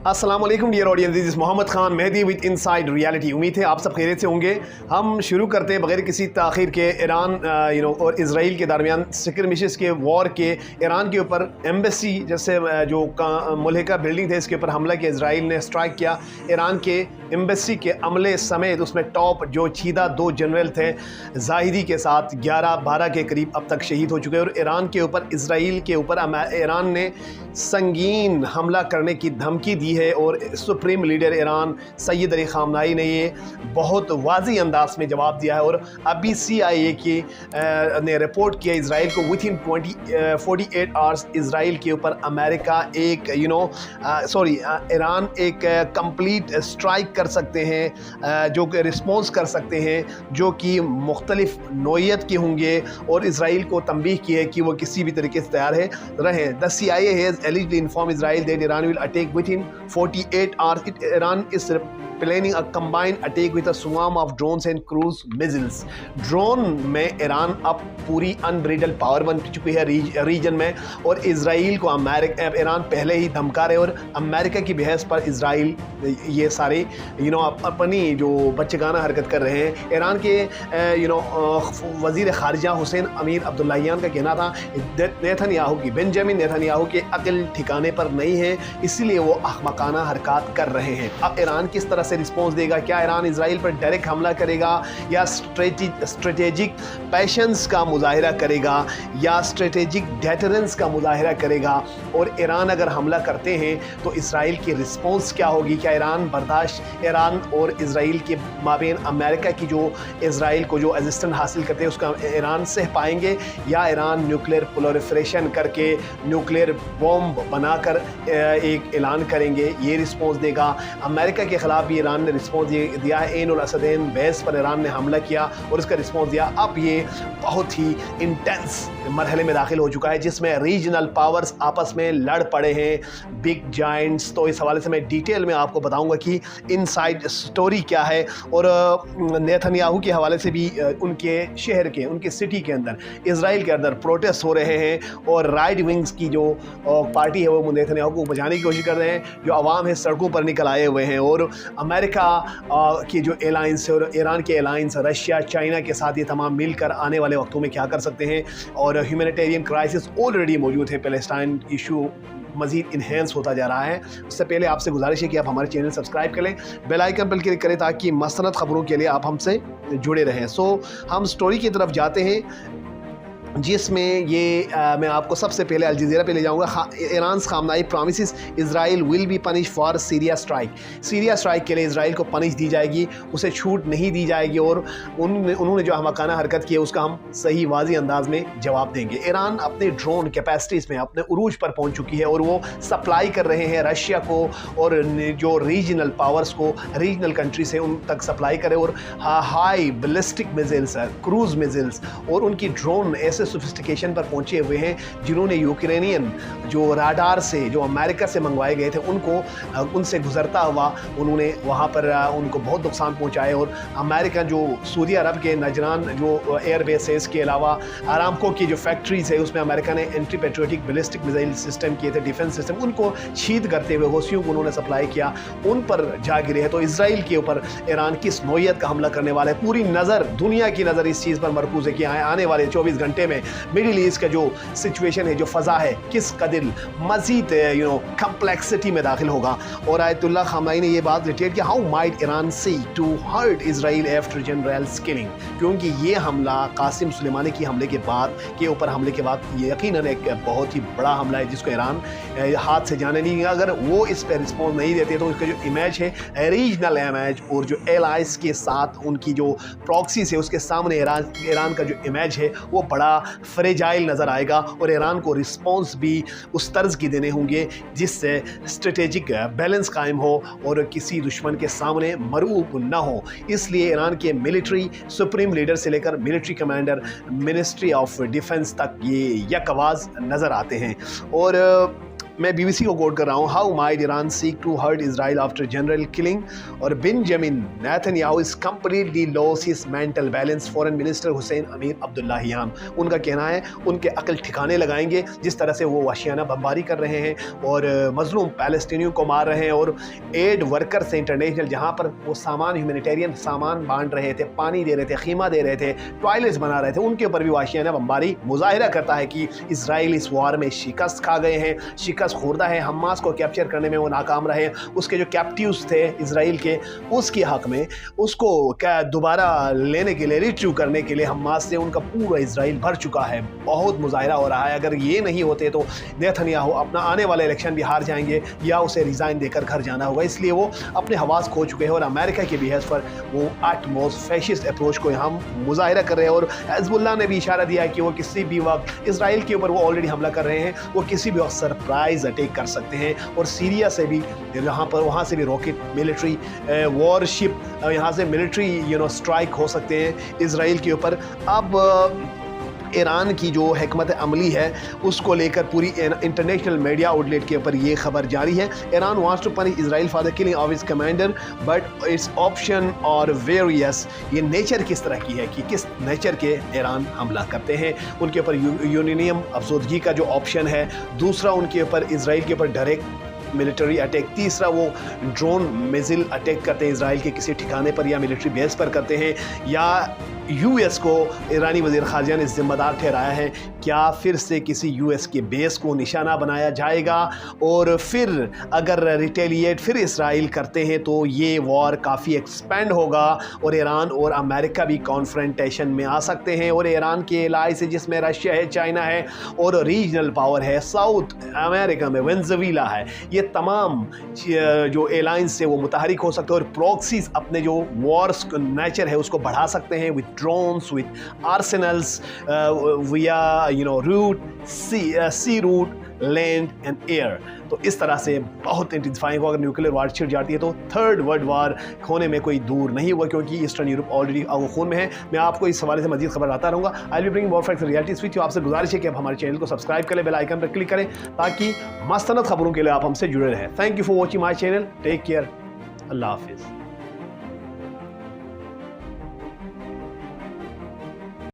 अस्सलाम वालेकुम dear audience, this is Mohammad Khan Mehdi with Inside Reality. उम्मीद है आप सब खैरियत से होंगे। हम शुरू करते हैं बगैर किसी ताख़ीर के ईरान और इज़राइल के दरमियान स्किर्मिशेस के वॉर के। ईरान के ऊपर एम्बेसी जैसे जो मुल्क का बिल्डिंग थे इसके ऊपर हमला किया, इज़राइल ने स्ट्राइक किया। ईरान के एम्बेसी के अमले समेत उसमें टॉप जो छीदा 2 जनरल थे जाहिदी के साथ 11-12 के करीब अब तक शहीद हो चुके हैं। और ईरान के ऊपर इज़राइल के ऊपर ईरान ने संगीन हमला करने की धमकी दी है और supreme leader Iran Sayyid Ali Khamenei ने ये बहुत वाज़ी अंदाज में जवाब दिया है। और अभी CIA की ने रिपोर्ट किया इज़राइल को विद इन 48 आवर्स इज़राइल के ऊपर अमेरिका एक ईरान एक कंप्लीट स्ट्राइक कर सकते हैं, जो कि रिस्पॉन्स कर सकते हैं, जो कि मुख्तलिफ नोयत के होंगे। और इज़राइल को तंबीह की है कि वो किसी भी तरीके से तैयार है रहें। The CIA has allegedly informed Israel that Iran will attack within 48 hours. Iran is planning a combined attack with a swarm of drones and cruise missiles. Drone में ईरान अब पूरी अनब्रिडल पावर बन चुकी है रीजन में। और इज़राइल को Iran पहले ही धमका रहे और अमेरिका की बहस पर इज़राइल ये सारे अपनी जो बच्चेगाना हरकत कर रहे हैं। ईरान के वज़ीर ख़ारिजा हुसैन अमीर अब्दुल्लाहियान का कहना था नेतन्याहू की बेंजामिन नेतन्याहू के अक़ल ठिकाने पर नहीं है, इसीलिए वो अहमकाना हरकत कर रहे हैं। अब ईरान किस तरह से रिस्पॉन्स देगा? क्या ईरान इज़राइल पर डायरेक्ट हमला करेगा या स्ट्रेटेजिक पैशंस का मुजाहिरा करेगा या स्ट्रेटेजिक डेटरेंस का मुजाहिरा करेगा? और ईरान अगर हमला करते हैं तो इज़राइल की रिस्पॉन्स क्या होगी? क्या ईरान और इज़राइल के माबेन अमेरिका की जो इज़राइल को जो असिस्टेंस हासिल करते हैं उसका ईरान सह पाएंगे, या ईरान न्यूक्लियर प्रोलिफरेशन करके न्यूक्लियर बॉम्ब बनाकर एक ऐलान करेंगे? ये रिस्पॉन्स देगा। अमेरिका के ख़िलाफ़ भी ईरान ने रिस्पॉन्स दिया है। ऐन उल असदैन बेस पर ईरान ने हमला किया और इसका रिस्पॉन्स दिया। अब ये बहुत ही इंटेंस मरहले में दाखिल हो चुका है जिसमें रीजनल पावर्स आपस में लड़ पड़े हैं, बिग जाइंट्स। तो इस हवाले से मैं डिटेल में आपको बताऊंगा कि इनसाइड स्टोरी क्या है। और नेतन्याहू के हवाले से भी उनके शहर के, उनके सिटी के अंदर, इज़राइल के अंदर प्रोटेस्ट हो रहे हैं और राइट विंग्स की जो पार्टी है वो नेतन्याहू को बचाने की कोशिश कर रहे हैं। जो अवाम है सड़कों पर निकल आए हुए हैं। और अमेरिका की जो एलायंस है और ईरान के एलायंस रशिया चाइना के साथ ये तमाम मिलकर आने वाले वक्तों में क्या कर सकते हैं। और ह्यूमैनिटेरियन क्राइसिस ऑलरेडी मौजूद है, पैलेस्टाइन इशू मज़ीद इन्हेंस होता जा रहा है। उससे पहले आपसे गुजारिश है कि आप हमारे चैनल सब्सक्राइब करें, बेल आइकन पर क्लिक करें ताकि मसनद खबरों के लिए आप हमसे जुड़े रहें। हम स्टोरी की तरफ जाते हैं जिसमें ये मैं आपको सबसे पहले अल जज़ीरा पे ले जाऊंगा। Iran Khamenei promises Israel will be punish for Syria strike. Syria strike के लिए इज़राइल को पनिश दी जाएगी, उसे छूट नहीं दी जाएगी। और उन्होंने जो अहमकाना हरकत की है उसका हम सही वाज़ी अंदाज में जवाब देंगे। ईरान अपने ड्रोन कैपेसिटीज़ में अपने उरूज पर पहुँच चुकी है और वो सप्लाई कर रहे हैं रशिया को और जो रीजनल पावर्स को, रीजनल कंट्री से उन तक सप्लाई करे। और high ballistic missiles, cruise missiles और उनकी ड्रोन ऐसे सोफिस्टिकेशन पर पहुंचे हुए हैं जिन्होंने यूक्रेनियन जो राडार से, जो अमेरिका से मंगवाए गए थे, उनसे गुजरता हुआ उन्होंने वहां पर उनको बहुत नुकसान पहुंचाए। और अमेरिका जो सऊदी अरब के नजरान जो एयर बेस है, इसके अलावा आरामको की जो फैक्ट्रीज है उसमें अमेरिका ने anti patriotic ballistic missile system किए थे, डिफेंस सिस्टम, उनको छीद करते हुए होशियों को उन्होंने सप्लाई किया, उन पर जा गिरे हैं। तो इज़राइल के ऊपर ईरान किस नौयत का हमला करने वाला है? पूरी नज़र, दुनिया की नज़र इस चीज़ पर मरकूज है कि आने वाले 24 घंटे में मिडिल ईस्ट का जो सिचुएशन है, जो फ़ज़ा है, किस कदर मज़ीद कम्प्लेक्सिटी में दाखिल होगा। और आयतुल्लाह ख़ामनेई ने ये बात रिटेट कि how might Iran seek to hurt Israel after generals killing, क्योंकि ये हमला कासिम सुलेमानी की हमले के बाद हमले के बाद यकीनन एक बहुत ही बड़ा हमला है जिसको ईरान हाथ से जाने नहीं देगा। अगर वो इस पर रिस्पॉन्स नहीं देते तो उसका जो इमेज है, रीजनल इमेज और जो एलाइज के साथ उनकी जो प्रॉक्सीज है उसके सामने ईरान का जो इमेज है वो बड़ा फ्रेजाइल नज़र आएगा। और ईरान को रिस्पॉन्स भी उस तर्ज की देने होंगे जिससे स्ट्रेटेजिक बैलेंस कायम हो और किसी दुश्मन के सामने मरूब न हो। इसलिए ईरान के मिलिट्री सुप्रीम लीडर से लेकर military commander, ministry of defence तक ये यक आवाज़ नज़र आते हैं। और मैं BBC को कोट कर रहा हूँ, how might Iran seek to hurt Israel after general killing, और Benjamin Netanyahu is completely loss his mental balance. Foreign minister Hossein Amir Abdollahian, उनका कहना है उनके अकल ठिकाने लगाएंगे जिस तरह से वो वहशियाना बमबारी कर रहे हैं और मजलूम पैलेस्टीनियों को मार रहे हैं, और एड वर्कर्स इंटरनेशनल जहाँ पर वो सामान, ह्यूमैनिटेरियन सामान बांट रहे थे, पानी दे रहे थे, खीमा दे रहे थे, टॉयलेट्स बना रहे थे, उनके ऊपर भी वहशियाना बमबारी मुजाहिरा करता है कि इजराइल इस वार में शिकस्त खा गए हैं, शिकस्त खुर्दा है। हमास को कैप्चर करने में वो नाकाम रहे, उसके जो कैप्टिव्स थे इजराइल के, उसके हक में उसको क्या दोबारा लेने के लिए, रिट्रीव करने के लिए हमास से उनका पूरा इजराइल भर चुका है। बहुत मुजाहिरा हो रहा है, अगर ये नहीं होते तो नेतन्याहू अपना आने वाला इलेक्शन भी हार जाएंगे या उसे रिज़ाइन देकर घर जाना होगा। इसलिए वो अपने हवास खो चुके हैं और अमेरिका के बिहेव पर वो एटमोस्ट फैशिस्ट अप्रोच को यहाँ मुजाहिरा कर रहे हैं। और हिज़्बुल्लाह ने भी इशारा दिया है कि वो किसी भी वक्त इजराइल के ऊपर वो ऑलरेडी हमला कर रहे हैं, वो किसी भी वक्त सरप्राइज अटैक कर सकते हैं, और सीरिया से भी वहाँ से भी रॉकेट, मिलिट्री वॉरशिप, यहाँ से मिलिट्री स्ट्राइक हो सकते हैं इजराइल के ऊपर। अब ईरान की जो हिकमत अमली है उसको लेकर पूरी इंटरनेशनल मीडिया आउटलेट के ऊपर ये खबर जारी है। Iran wants to punish Israel for the killing of its commander but its option are various. ये नेचर किस तरह की है कि किस नेचर के ईरान हमला करते हैं, उनके ऊपर यूरेनियम अफसोदगी का जो ऑप्शन है, दूसरा उनके ऊपर इजराइल के ऊपर डायरेक्ट मिलिट्री अटैक, तीसरा वो ड्रोन मिसाइल अटैक करते हैं इजराइल के किसी ठिकाने पर या मिलिट्री बेस पर करते हैं, या यूएस को ईरानी वज़ीर ख़ारजा ने ज़िम्मेदार ठहराया है। क्या फिर से किसी यूएस के बेस को निशाना बनाया जाएगा, और फिर अगर रिटेलिएट फिर इसराइल करते हैं तो ये वॉर काफ़ी एक्सपेंड होगा और ईरान और अमेरिका भी कॉन्फ्रेंटेशन में आ सकते हैं। और ईरान के एलाई से जिसमें रशिया है, चाइना है और रीजनल पावर है, साउथ अमेरिका में वेनेजुएला है, ये तमाम जो एलाइंस से वो मुतहरिक हो सकते हैं और प्रॉक्सीज अपने जो वॉर्स नेचर है उसको बढ़ा सकते हैं with drones, with arsenals, via route, sea route, land and air. तो इस तरह से बहुत इंटेंसिफाइंग होगा। अगर न्यूक्लियर वार छिड़ जाती है तो थर्ड वर्ल्ड वार होने में कोई दूर नहीं हुआ, क्योंकि ईस्टर्न यूरोप ऑलरेडी खून में है। मैं आपको इस हवाले से मजीद खबर आता रहूँगा। I will bring more facts and realities with you. आपसे गुजारिश है कि आप हमारे चैनल को सब्सक्राइब करें, बेल आइकन पर क्लिक करें ताकि मस्तनद खबरों के लिए आप हमसे जुड़े रहें। Thank you for watching my channel. Take care. अल्लाह हाफिज़।